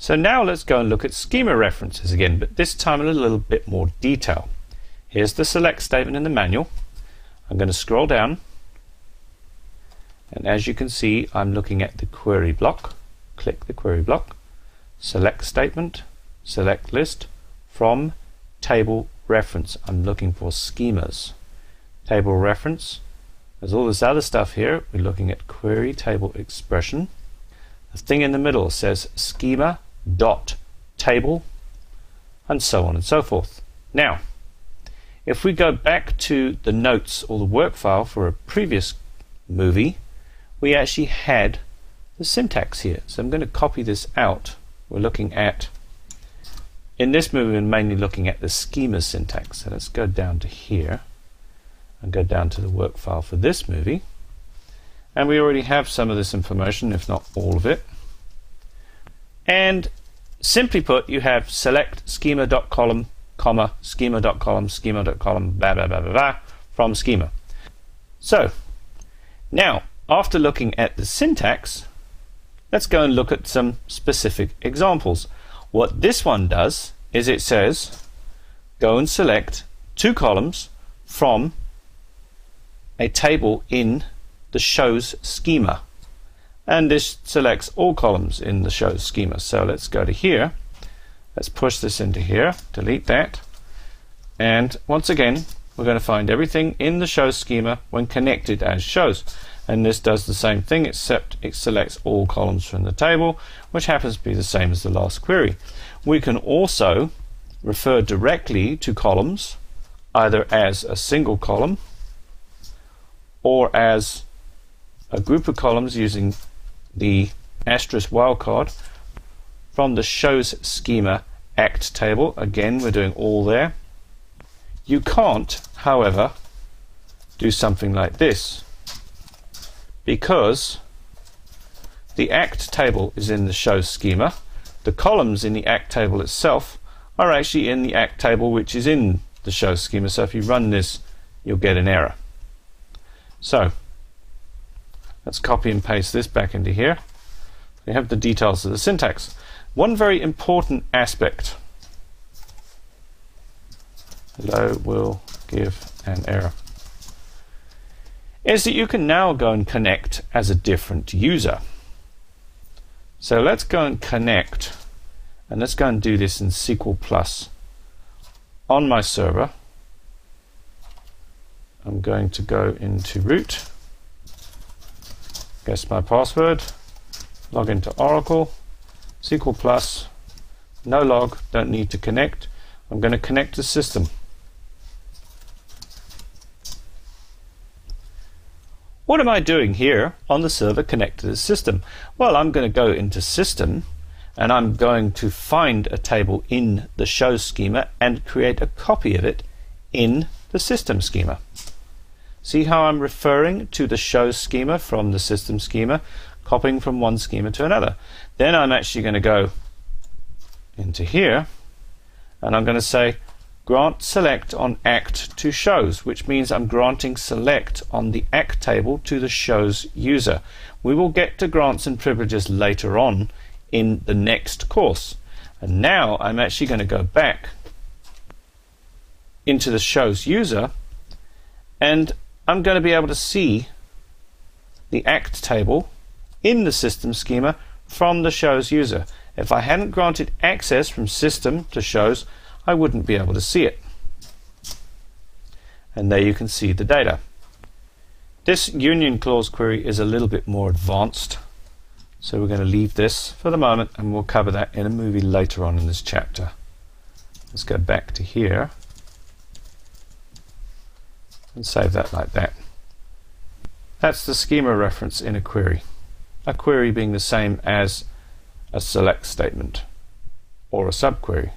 So now let's go and look at schema references again, but this time in a little bit more detail. Here's the select statement in the manual. I'm going to scroll down, and as you can see, I'm looking at the query block. Click the query block, select statement, select list, from table reference. I'm looking for schemas. Table reference. There's all this other stuff here. We're looking at query table expression. The thing in the middle says schema dot table, and so on and so forth. Now, if we go back to the notes or the work file for a previous movie, we actually had the syntax here. So I'm going to copy this out. We're looking at, in this movie, we're mainly looking at the schema syntax. So let's go down to here and go down to the work file for this movie. And we already have some of this information, if not all of it. And simply put, you have select schema.column, comma, schema.column, schema.column, blah, blah, blah, blah, blah, from schema. So, now, after looking at the syntax, let's go and look at some specific examples. What this one does is it says, go and select 2 columns from a table in the shows schema. And this selects all columns in the shows schema. So let's go to here. Let's push this into here, delete that. And once again, we're going to find everything in the shows schema when connected as shows. And this does the same thing, except it selects all columns from the table, which happens to be the same as the last query. We can also refer directly to columns, either as a single column or as a group of columns using the asterisk wildcard from the shows schema act table. Again, we're doing all there. You can't, however, do something like this, because the act table is in the shows schema. The columns in the act table itself are actually in the act table, which is in the shows schema. So if you run this, you'll get an error. So let's copy and paste this back into here. We have the details of the syntax. One very important aspect, hello will give an error, is that you can now go and connect as a different user. So let's go and connect, and let's go and do this in SQL Plus on my server. I'm going to go into root, guess my password, log into Oracle, SQL Plus, no log, don't need to connect. I'm going to connect to system. What am I doing here on the server connected to the system? Well, I'm going to go into system, and I'm going to find a table in the shows schema and create a copy of it in the system schema. See how I'm referring to the shows schema from the system schema, copying from one schema to another. Then I'm actually going to go into here, and I'm going to say grant select on act to shows, which means I'm granting select on the act table to the shows user. We will get to grants and privileges later on in the next course. And now I'm actually going to go back into the shows user, and I'm going to be able to see the act table in the system schema from the shows user. If I hadn't granted access from system to shows, I wouldn't be able to see it. And there you can see the data. This union clause query is a little bit more advanced, so we're going to leave this for the moment, and we'll cover that in a movie later on in this chapter. Let's go back to here and save that like that. That's the schema reference in a query being the same as a select statement or a subquery.